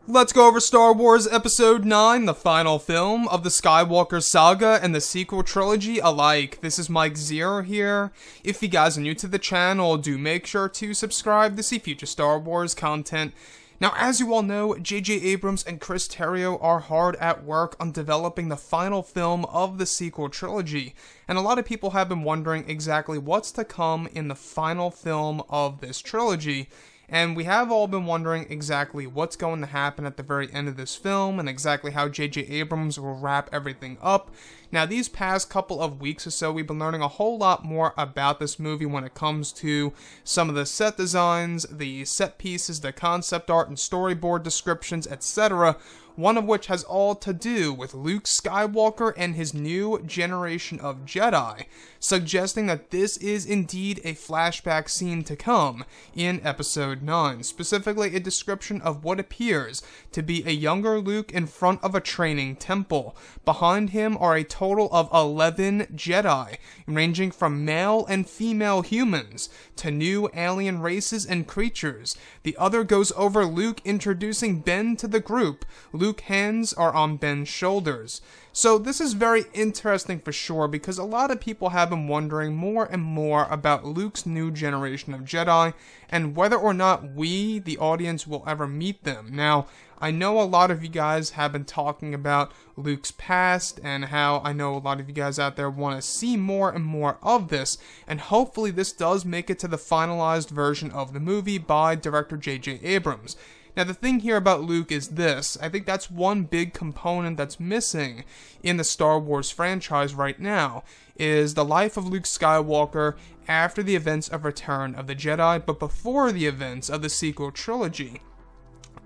Let's go over Star Wars Episode 9, the final film of the Skywalker saga and the sequel trilogy alike. This is Mike Zero here. If you guys are new to the channel, do make sure to subscribe to see future Star Wars content. Now, as you all know, J.J. Abrams and Chris Terrio are hard at work on developing the final film of the sequel trilogy, and a lot of people have been wondering exactly what's to come in the final film of this trilogy. And we have all been wondering exactly what's going to happen at the very end of this film and exactly how J.J. Abrams will wrap everything up. Now, these past couple of weeks or so, we've been learning a whole lot more about this movie when it comes to some of the set designs, the set pieces, the concept art and storyboard descriptions, etc., one of which has all to do with Luke Skywalker and his new generation of Jedi, suggesting that this is indeed a flashback scene to come in Episode 9, specifically a description of what appears to be a younger Luke in front of a training temple. Behind him are a total of 11 Jedi, ranging from male and female humans to new alien races and creatures. The other goes over Luke introducing Ben to the group. Luke's hands are on Ben's shoulders. So this is very interesting for sure, because a lot of people have been wondering more and more about Luke's new generation of Jedi and whether or not we, the audience, will ever meet them. Now, I know a lot of you guys have been talking about Luke's past and how I know a lot of you guys out there want to see more and more of this, and hopefully this does make it to the finalized version of the movie by director J.J. Abrams. Now, the thing here about Luke is this. I think that's one big component that's missing in the Star Wars franchise right now, is the life of Luke Skywalker after the events of Return of the Jedi, but before the events of the sequel trilogy.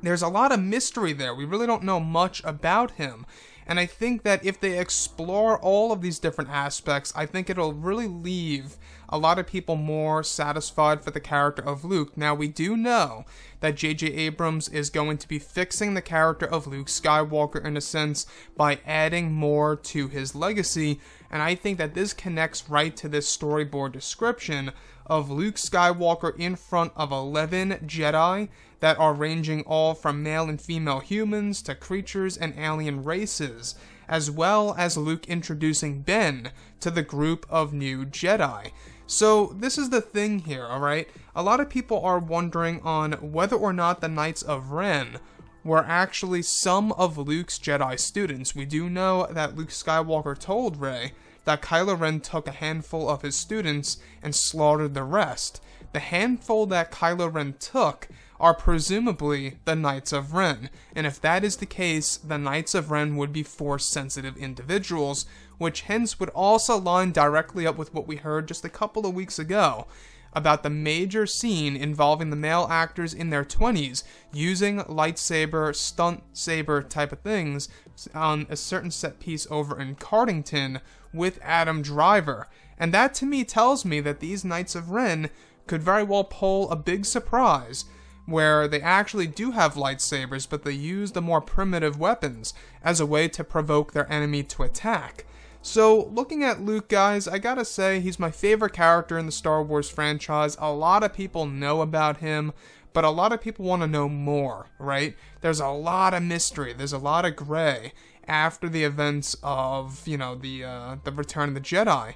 There's a lot of mystery there. We really don't know much about him. And I think that if they explore all of these different aspects, I think it'll really leave a lot of people more satisfied for the character of Luke. Now, we do know that J.J. Abrams is going to be fixing the character of Luke Skywalker in a sense by adding more to his legacy, and I think that this connects right to this storyboard description of Luke Skywalker in front of 11 Jedi that are ranging all from male and female humans to creatures and alien races, as well as Luke introducing Ben to the group of new Jedi. So this is the thing here, alright? A lot of people are wondering on whether or not the Knights of Ren were actually some of Luke's Jedi students. We do know that Luke Skywalker told Rey that Kylo Ren took a handful of his students and slaughtered the rest. The handful that Kylo Ren took are presumably the Knights of Ren, and if that is the case, the Knights of Ren would be Force-sensitive individuals, which hence would also line directly up with what we heard just a couple of weeks ago about the major scene involving the male actors in their 20s using lightsaber, stunt saber type of things on a certain set piece over in Cardington with Adam Driver. And that to me tells me that these Knights of Ren could very well pull a big surprise where they actually do have lightsabers, but they use the more primitive weapons as a way to provoke their enemy to attack. So, looking at Luke, guys, I gotta say, he's my favorite character in the Star Wars franchise. A lot of people know about him, but a lot of people want to know more, right? There's a lot of mystery, there's a lot of gray after the events of, you know, the Return of the Jedi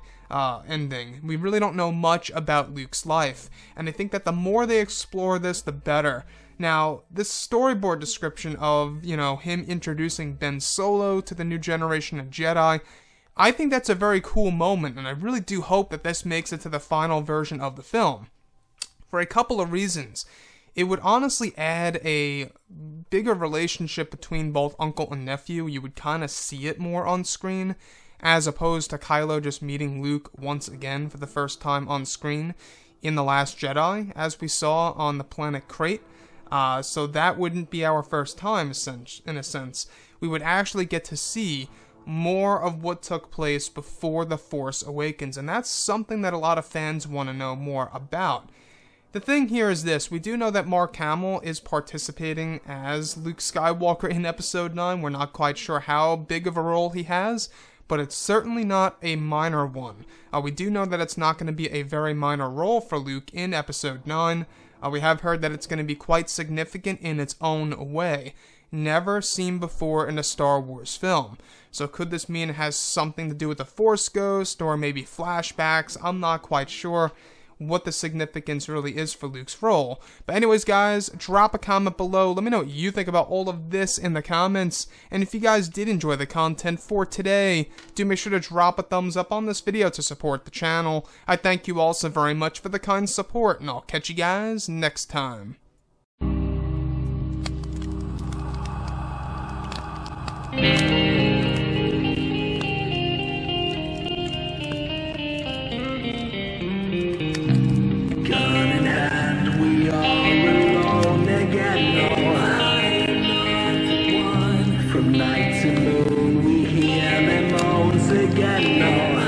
ending. We really don't know much about Luke's life, and I think that the more they explore this, the better. Now, this storyboard description of, you know, him introducing Ben Solo to the new generation of Jedi, I think that's a very cool moment, and I really do hope that this makes it to the final version of the film. For a couple of reasons. It would honestly add a bigger relationship between both uncle and nephew. You would kind of see it more on screen, as opposed to Kylo just meeting Luke once again for the first time on screen in The Last Jedi, as we saw on the planet Crate. So that wouldn't be our first time, in a sense. We would actually get to see more of what took place before The Force Awakens, and that's something that a lot of fans want to know more about. The thing here is this, we do know that Mark Hamill is participating as Luke Skywalker in Episode 9, we're not quite sure how big of a role he has, but it's certainly not a minor one. We do know that it's not going to be a very minor role for Luke in Episode 9, we have heard that it's going to be quite significant in its own way. never seen before in a Star Wars film. So could this mean it has something to do with the Force Ghost, or maybe flashbacks? I'm not quite sure what the significance really is for Luke's role. But anyways, guys, drop a comment below. Let me know what you think about all of this in the comments. And if you guys did enjoy the content for today, do make sure to drop a thumbs up on this video to support the channel. I thank you all so very much for the kind support, and I'll catch you guys next time. From night to moon, we hear them moans again. No.